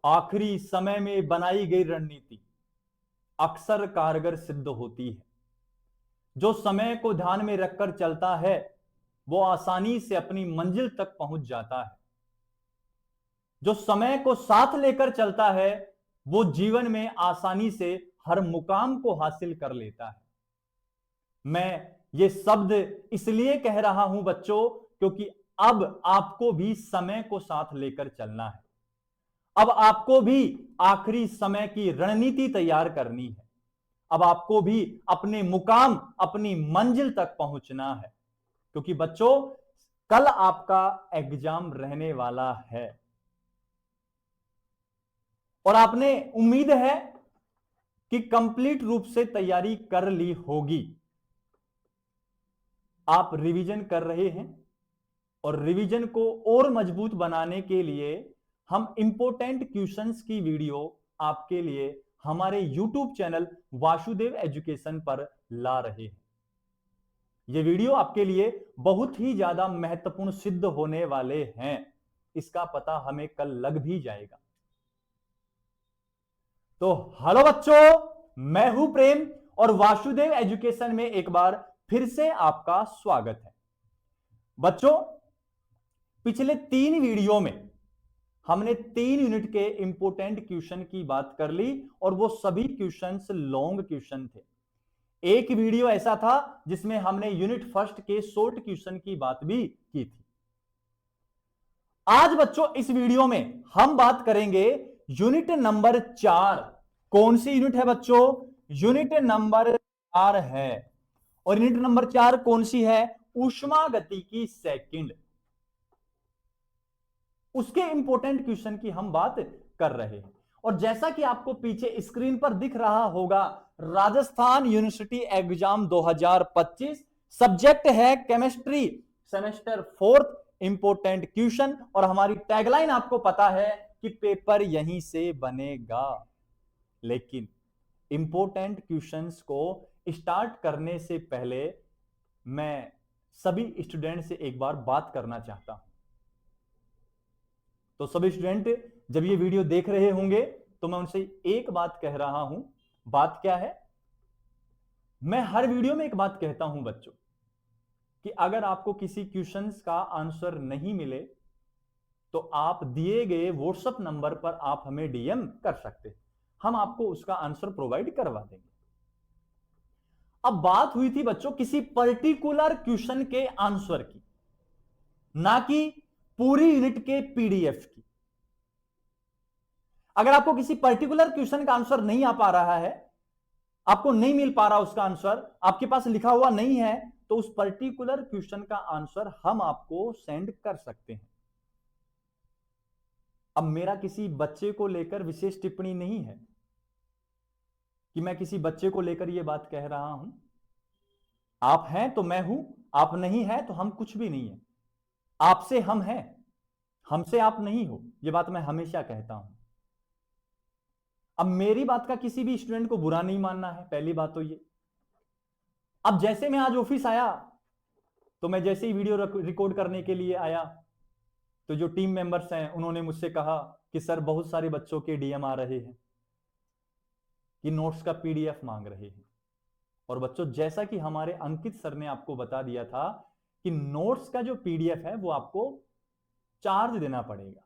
आखिरी समय में बनाई गई रणनीति अक्सर कारगर सिद्ध होती है। जो समय को ध्यान में रखकर चलता है वो आसानी से अपनी मंजिल तक पहुंच जाता है। जो समय को साथ लेकर चलता है वो जीवन में आसानी से हर मुकाम को हासिल कर लेता है। मैं ये शब्द इसलिए कह रहा हूं बच्चों, क्योंकि अब आपको भी समय को साथ लेकर चलना है। अब आपको भी आखिरी समय की रणनीति तैयार करनी है। अब आपको भी अपने मुकाम, अपनी मंजिल तक पहुंचना है, क्योंकि बच्चों कल आपका एग्जाम रहने वाला है और आपने उम्मीद है कि कंप्लीट रूप से तैयारी कर ली होगी। आप रिवीजन कर रहे हैं और रिवीजन को और मजबूत बनाने के लिए हम इंपॉर्टेंट क्वेश्चंस की वीडियो आपके लिए हमारे YouTube चैनल वासुदेव एजुकेशन पर ला रहे हैं। ये वीडियो आपके लिए बहुत ही ज्यादा महत्वपूर्ण सिद्ध होने वाले हैं, इसका पता हमें कल लग भी जाएगा। तो हेलो बच्चों, मैं हूं प्रेम और वासुदेव एजुकेशन में एक बार फिर से आपका स्वागत है। बच्चों पिछले 3 वीडियो में हमने 3 यूनिट के इंपोर्टेंट क्वेश्चन की बात कर ली और वो सभी क्वेश्चंस लॉन्ग क्वेश्चन थे। एक वीडियो ऐसा था जिसमें हमने यूनिट फर्स्ट के शॉर्ट क्वेश्चन की बात भी की थी। आज बच्चों इस वीडियो में हम बात करेंगे यूनिट नंबर 4। कौन सी यूनिट है बच्चों? यूनिट नंबर 4 है। और यूनिट नंबर 4 कौन सी है? ऊष्मागतिकी सेकंड। उसके इंपॉर्टेंट क्वेश्चन की हम बात कर रहे हैं। और जैसा कि आपको पीछे स्क्रीन पर दिख रहा होगा, राजस्थान यूनिवर्सिटी एग्जाम 2025, सब्जेक्ट है केमिस्ट्री, सेमेस्टर 4, इंपॉर्टेंट क्वेश्चन। और हमारी टैगलाइन आपको पता है कि पेपर यहीं से बनेगा। लेकिन इंपॉर्टेंट क्वेश्चंस को स्टार्ट करने से पहले मैं सभी स्टूडेंट से एक बार बात करना चाहता हूं। तो सभी स्टूडेंट जब ये वीडियो देख रहे होंगे तो मैं उनसे एक बात कह रहा हूं। बात क्या है? मैं हर वीडियो में एक बात कहता हूं बच्चों कि अगर आपको किसी क्वेश्चंस का आंसर नहीं मिले तो आप दिए गए व्हाट्सएप नंबर पर आप हमें डीएम कर सकते हैं, हम आपको उसका आंसर प्रोवाइड करवा देंगे। अब बात हुई थी बच्चों किसी पर्टिकुलर क्वेश्चन के आंसर की, ना कि पूरी यूनिट के पीडीएफ की। अगर आपको किसी पर्टिकुलर क्वेश्चन का आंसर नहीं आ पा रहा है, आपको नहीं मिल पा रहा उसका आंसर, आपके पास लिखा हुआ नहीं है, तो उस पर्टिकुलर क्वेश्चन का आंसर हम आपको सेंड कर सकते हैं। अब मेरा किसी बच्चे को लेकर विशेष टिप्पणी नहीं है कि मैं किसी बच्चे को लेकर यह बात कह रहा हूं। आप हैं तो मैं हूं, आप नहीं है तो हम कुछ भी नहीं है। आपसे हम हैं, हमसे आप नहीं हो, यह बात मैं हमेशा कहता हूं। अब मेरी बात का किसी भी स्टूडेंट को बुरा नहीं मानना है, पहली बात तो ये। अब जैसे मैं आज ऑफिस आया तो मैं जैसे ही वीडियो रिकॉर्ड करने के लिए आया तो जो टीम मेंबर्स हैं उन्होंने मुझसे कहा कि सर बहुत सारे बच्चों के डीएम आ रहे हैं कि नोट्स का पीडीएफ मांग रहे हैं। और बच्चों जैसा कि हमारे अंकित सर ने आपको बता दिया था कि नोट्स का जो पीडीएफ है वो आपको चार्ज देना पड़ेगा।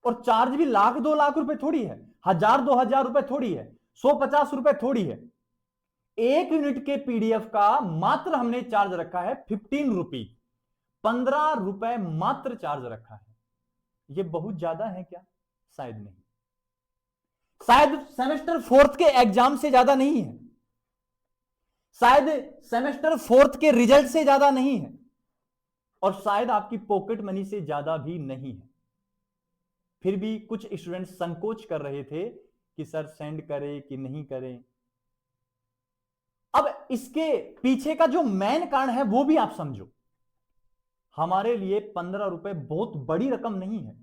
और चार्ज भी 1,00,000-2,00,000 रुपए थोड़ी है, 1,000-2,000 रुपए थोड़ी है, 150 रुपए थोड़ी है। एक यूनिट के पीडीएफ का मात्र हमने चार्ज रखा है 15 रुपी, 15 रुपए मात्र चार्ज रखा है। यह बहुत ज्यादा है क्या? शायद नहीं, शायद सेमेस्टर 4 के एग्जाम से ज्यादा नहीं है, शायद सेमेस्टर 4 के रिजल्ट से ज्यादा नहीं है, और शायद आपकी पॉकेट मनी से ज्यादा भी नहीं है। फिर भी कुछ स्टूडेंट संकोच कर रहे थे कि सर सेंड करें कि नहीं करें। अब इसके पीछे का जो मेन कारण है वो भी आप समझो। हमारे लिए 15 रुपए बहुत बड़ी रकम नहीं है,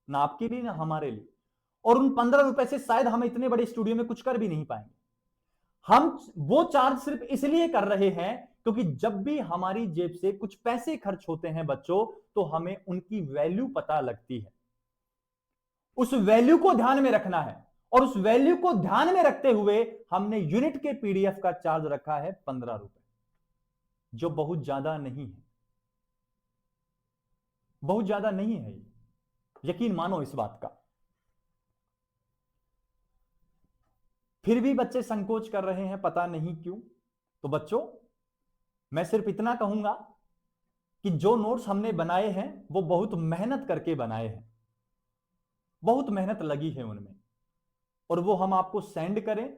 ना आपके लिए ना हमारे लिए। और उन 15 रुपए से शायद हम इतने बड़े स्टूडियो में कुछ कर भी नहीं पाएंगे। हम वो चार्ज सिर्फ इसलिए कर रहे हैं क्योंकि जब भी हमारी जेब से कुछ पैसे खर्च होते हैं बच्चों, तो हमें उनकी वैल्यू पता लगती है। उस वैल्यू को ध्यान में रखना है, और उस वैल्यू को ध्यान में रखते हुए हमने यूनिट के पीडीएफ का चार्ज रखा है 15 रुपए, जो बहुत ज्यादा नहीं है, बहुत ज्यादा नहीं है, यकीन मानो इस बात का। फिर भी बच्चे संकोच कर रहे हैं, पता नहीं क्यों। तो बच्चों, मैं सिर्फ इतना कहूंगा कि जो नोट्स हमने बनाए हैं वो बहुत मेहनत करके बनाए हैं, बहुत मेहनत लगी है उनमें, और वो हम आपको सेंड करें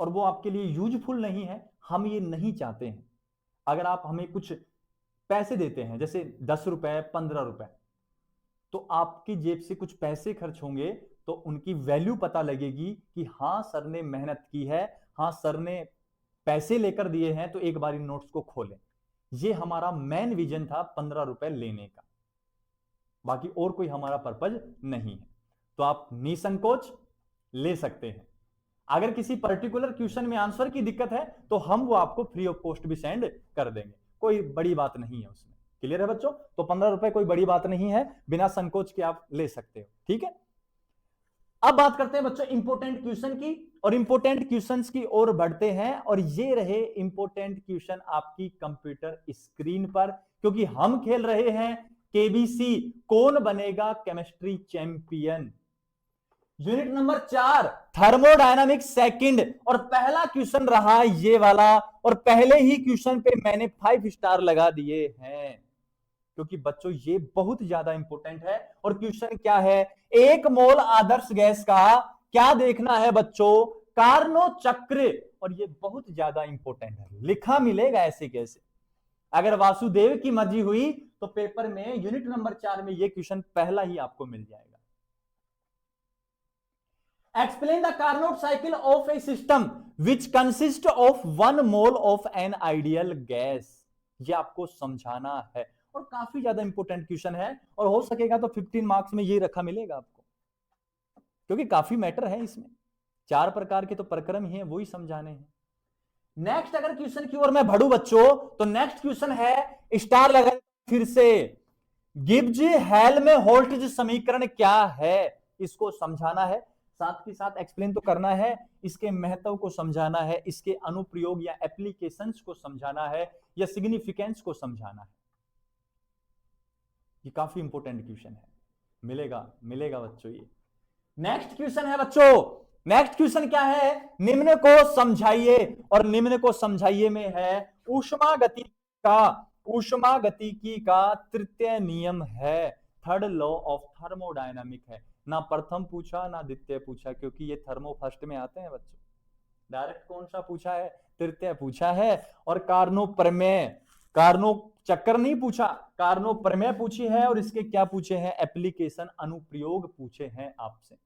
और वो आपके लिए यूजफुल नहीं है, हम ये नहीं चाहते हैं। अगर आप हमें कुछ पैसे देते हैं, जैसे 10 रुपए 15 रुपए, तो आपकी जेब से कुछ पैसे खर्च होंगे, तो उनकी वैल्यू पता लगेगी कि हां सर ने मेहनत की है, हां सर ने पैसे लेकर दिए हैं, तो एक बार इन नोट्स को खोलें। ये हमारा मेन विजन था 15 रुपए लेने का, बाकी और कोई हमारा पर्पज नहीं है। तो आप निसंकोच ले सकते हैं। अगर किसी पर्टिकुलर क्वेश्चन में आंसर की दिक्कत है तो हम वो आपको फ्री ऑफ कॉस्ट भी सेंड कर देंगे, कोई बड़ी बात नहीं है उसमें। क्लियर है बच्चों? तो 15 रुपए कोई बड़ी बात नहीं है, बिना संकोच के आप ले सकते हो, ठीक है। अब बात करते हैं बच्चों इंपोर्टेंट क्वेश्चन की, और इंपोर्टेंट क्वेश्चंस की ओर बढ़ते हैं, और ये रहे इंपोर्टेंट क्वेश्चन आपकी कंप्यूटर स्क्रीन पर, क्योंकि हम खेल रहे हैं केबीसी कौन बनेगा chemistry champion. Unit number 4 thermodynamics second, और पहला क्वेश्चन रहा ये वाला, और पहले ही क्वेश्चन पे मैंने 5 स्टार लगा दिए हैं, क्योंकि बच्चों ये बहुत ज्यादा इंपॉर्टेंट है। और क्वेश्चन क्या है, 1 मोल आदर्श गैस का क्या देखना है बच्चों, कार्नोट चक्र, और ये बहुत ज्यादा इंपॉर्टेंट है, लिखा मिलेगा ऐसे कैसे। अगर वासुदेव की मर्जी हुई तो पेपर में यूनिट नंबर 4 में ये क्वेश्चन पहला ही आपको मिल जाएगा। Explain the Carnot cycle of a system which consists of 1 mole of an ideal gas. ये आपको समझाना है, और काफी ज्यादा इंपॉर्टेंट क्वेश्चन है, और हो सकेगा तो 15 मार्क्स में ये रखा मिलेगा आपको, क्योंकि काफी मैटर है इसमें। 4 प्रकार के तो प्रक्रम ही हैं, वही समझाने हैं। नेक्स्ट अगर क्वेश्चन की ओर मैं बढ़ू बच्चों, तो नेक्स्ट क्वेश्चन है, स्टार लगा फिर से, गिब्स हेल्महोल्ट्ज समीकरण क्या है, इसको समझाना है, साथ ही साथ एक्सप्लेन तो करना है, इसके महत्व को समझाना है, इसके अनुप्रयोग या एप्लीकेशंस को समझाना है, या सिग्निफिकेंस को समझाना है। ये काफी इंपॉर्टेंट क्वेश्चन है, मिलेगा बच्चों ये। नेक्स्ट क्वेश्चन है बच्चों, नेक्स्ट क्वेश्चन क्या है, निम्न को समझाइए, और निम्न को समझाइए में है ऊष्मागतिकी का तृतीय नियम है, थर्ड लॉ ऑफ थर्मोडायनामिक है। ना प्रथम पूछा ना द्वितीय पूछा, क्योंकि ये थर्मो फर्स्ट में आते हैं बच्चों। डायरेक्ट कौन सा पूछा है, तृतीय पूछा है। और कार्नो प्रमेय, कार्नो चक्कर नहीं पूछा, कार्नो प्रमेय पूछी है, और इसके क्या पूछे हैं, एप्लीकेशन अनुप्रयोग पूछे हैं आपसे।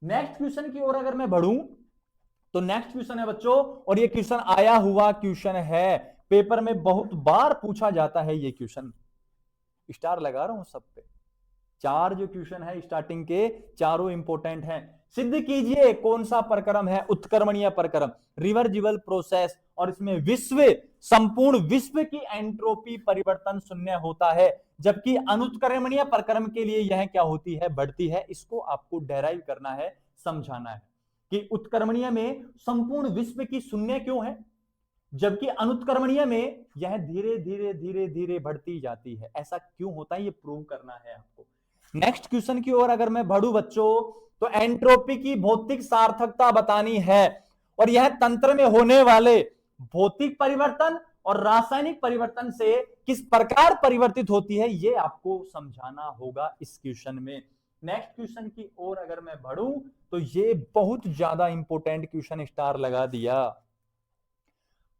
नेक्स्ट क्वेश्चन की ओर अगर मैं बढ़ूं, तो नेक्स्ट क्वेश्चन है बच्चों, और ये क्वेश्चन आया हुआ क्वेश्चन है, पेपर में बहुत बार पूछा जाता है ये क्वेश्चन, स्टार लगा रहा हूं सब पे। 4 जो क्वेश्चन है स्टार्टिंग के, चारों इंपोर्टेंट हैं। सिद्ध कीजिए कौन सा प्रक्रम है, उत्क्रमणीय प्रक्रम, रिवर्जिबल प्रोसेस, और इसमें संपूर्ण विश्व की एंट्रोपी परिवर्तन शून्य होता है, जबकि अनुत्क्रमणीय प्रक्रम के लिए यह क्या होती है, बढ़ती है। इसको आपको डेराइव करना है, समझाना है कि उत्क्रमणीय में संपूर्ण विश्व की शून्य क्यों है, जबकि अनुत्क्रमणीय में यह धीरे धीरे धीरे धीरे बढ़ती जाती है, ऐसा क्यों होता है, ये प्रूव करना है आपको। नेक्स्ट क्वेश्चन की ओर अगर मैं बढ़ूं बच्चों, तो एंट्रोपी की भौतिक सार्थकता बतानी है, और यह तंत्र में होने वाले भौतिक परिवर्तन और रासायनिक परिवर्तन से किस प्रकार परिवर्तित होती है, ये आपको समझाना होगा इस क्वेश्चन में। नेक्स्ट क्वेश्चन की ओर अगर मैं बढ़ूं, तो ये बहुत ज्यादा इंपॉर्टेंट क्वेश्चन, स्टार लगा दिया।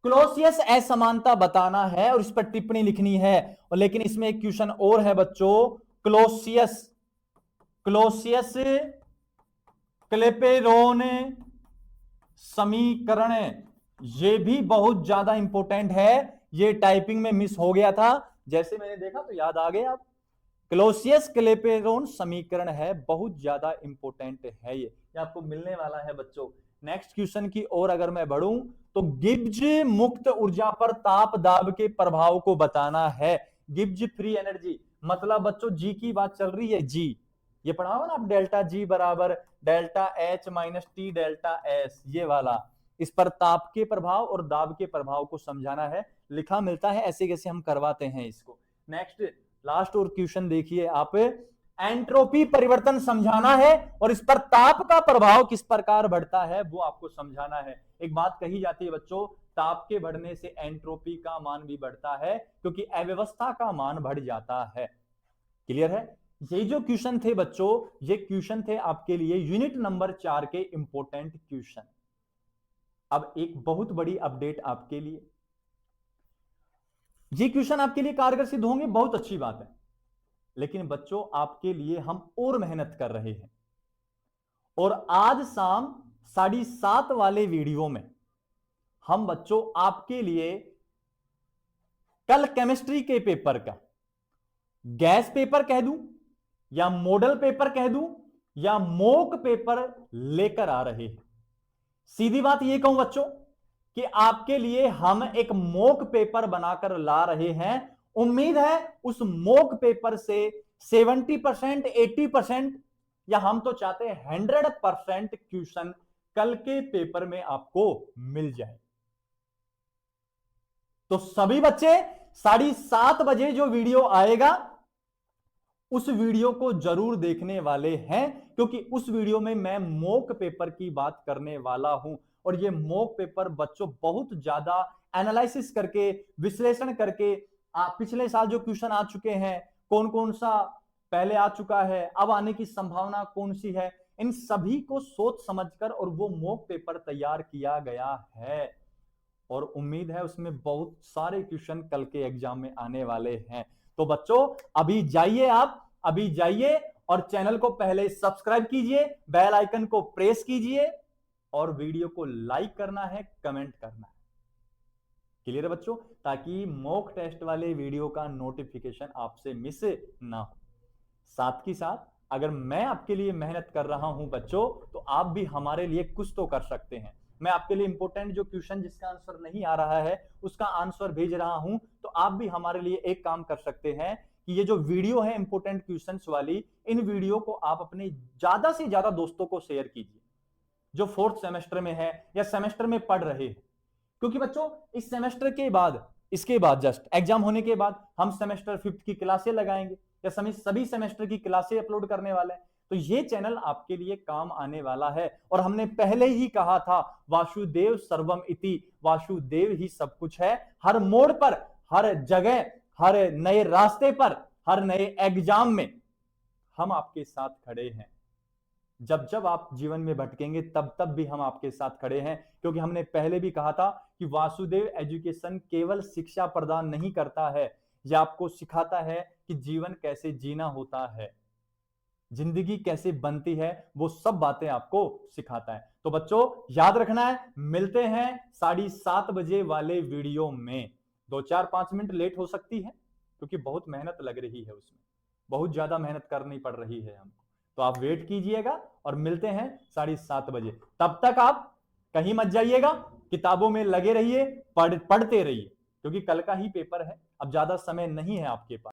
क्लोसियस असमानता बताना है, और इस पर टिप्पणी लिखनी है। और लेकिन इसमें एक क्वेश्चन और है बच्चों, क्लोसियस क्लेपेरोन समीकरण, ये भी बहुत ज्यादा इंपॉर्टेंट है, ये टाइपिंग में मिस हो गया था, जैसे मैंने देखा तो याद आ गया। क्लोसियस क्लेपेरोन समीकरण है, बहुत ज्यादा इंपॉर्टेंट है, ये आपको मिलने वाला है बच्चों। नेक्स्ट क्वेश्चन की ओर अगर मैं बढ़ूं, तो गिब्स मुक्त ऊर्जा पर ताप दाब के प्रभाव को बताना है। गिब्स फ्री एनर्जी, मतलब बच्चों जी की बात चल रही है, जी ये पढ़ा हुआ ना आप, डेल्टा जी बराबर delta H minus T delta S, ये वाला। इस पर ताप के प्रभाव और दाब के प्रभाव को समझाना है, लिखा मिलता है, ऐसे कैसे हम करवाते हैं इसको। नेक्स्ट लास्ट और क्वेश्चन देखिए आप, एंट्रोपी परिवर्तन समझाना है और इस पर ताप का प्रभाव किस प्रकार बढ़ता है वो आपको समझाना है। एक बात कही जाती है बच्चों, ताप के बढ़ने से एंट्रोपी का मान भी बढ़ता है, क्योंकि अव्यवस्था का मान बढ़ जाता है। क्लियर है? ये जो क्वेश्चन थे बच्चों, ये क्वेश्चन थे आपके लिए यूनिट नंबर 4 के इंपॉर्टेंट क्वेश्चन। अब एक बहुत बड़ी अपडेट आपके लिए, ये क्वेश्चन आपके लिए कारगर सिद्ध होंगे, बहुत अच्छी बात है, लेकिन बच्चों आपके लिए हम और मेहनत कर रहे हैं, और आज शाम 7:30 वाले वीडियो में हम बच्चों आपके लिए कल केमिस्ट्री के पेपर का गैस पेपर कह दूं या मॉडल पेपर कह दूं या मॉक पेपर लेकर आ रहे हैं। सीधी बात यह कहूं बच्चों कि आपके लिए हम एक मॉक पेपर बनाकर ला रहे हैं। उम्मीद है उस मॉक पेपर से 70%, 80% या हम तो चाहते हैं 100% क्वेश्चन कल के पेपर में आपको मिल जाए। तो सभी बच्चे 7:30 बजे जो वीडियो आएगा उस वीडियो को जरूर देखने वाले हैं, क्योंकि उस वीडियो में मैं मॉक पेपर की बात करने वाला हूं। और ये मॉक पेपर बच्चों बहुत ज्यादा एनालिसिस करके, विश्लेषण करके, पिछले साल जो क्वेश्चन आ चुके हैं, कौन कौन सा पहले आ चुका है, अब आने की संभावना कौन सी है, इन सभी को सोच समझकर और वो मॉक पेपर तैयार किया गया है। और उम्मीद है उसमें बहुत सारे क्वेश्चन कल के एग्जाम में आने वाले हैं। तो बच्चों अभी जाइए, आप अभी जाइए और चैनल को पहले सब्सक्राइब कीजिए, बेल आइकन को प्रेस कीजिए और वीडियो को लाइक करना है, कमेंट करना है। क्लियर है बच्चों? ताकि मॉक टेस्ट वाले वीडियो का नोटिफिकेशन आपसे मिस ना हो। साथ ही साथ अगर मैं आपके लिए मेहनत कर रहा हूं बच्चों, तो आप भी हमारे लिए कुछ तो कर सकते हैं। मैं आपके लिए इंपॉर्टेंट जो क्वेश्चन जिसका आंसर नहीं आ रहा है उसका आंसर भेज रहा हूं, तो आप भी हमारे लिए एक काम कर सकते हैं कि ये जो वीडियो है इंपॉर्टेंट क्वेश्चंस वाली, इन वीडियो को आप अपने ज्यादा से ज्यादा दोस्तों को शेयर कीजिए जो 4th सेमेस्टर में है या सेमेस्टर में पढ़ रहे हैं। क्योंकि बच्चों इस सेमेस्टर के बाद, इसके बाद जस्ट एग्जाम होने के बाद हम सेमेस्टर 5th की क्लासें लगाएंगे या सभी सेमेस्टर की क्लासें अपलोड करने वाले हैं। तो ये चैनल आपके लिए काम आने वाला है। और हमने पहले ही कहा था वासुदेव सर्वम इति, वासुदेव ही सब कुछ है। हर मोड़ पर, हर जगह, हर नए रास्ते पर, हर नए एग्जाम में हम आपके साथ खड़े हैं। जब जब आप जीवन में भटकेंगे तब तब भी हम आपके साथ खड़े हैं, क्योंकि हमने पहले भी कहा था कि वासुदेव एजुकेशन केवल शिक्षा प्रदान नहीं करता है, यह आपको सिखाता है कि जीवन कैसे जीना होता है, जिंदगी कैसे बनती है, वो सब बातें आपको सिखाता है। तो बच्चों याद रखना है, मिलते हैं 7:30 बजे वाले वीडियो में। 2-4-5 मिनट लेट हो सकती है क्योंकि बहुत मेहनत लग रही है, उसमें बहुत ज्यादा मेहनत करनी पड़ रही है हमको। तो आप वेट कीजिएगा और मिलते हैं 7:30 बजे। तब तक आप कहीं मत जाइएगा, किताबों में लगे रहिए, पढ़ते रहिए, क्योंकि कल का ही पेपर है, अब ज्यादा समय नहीं है आपके पास।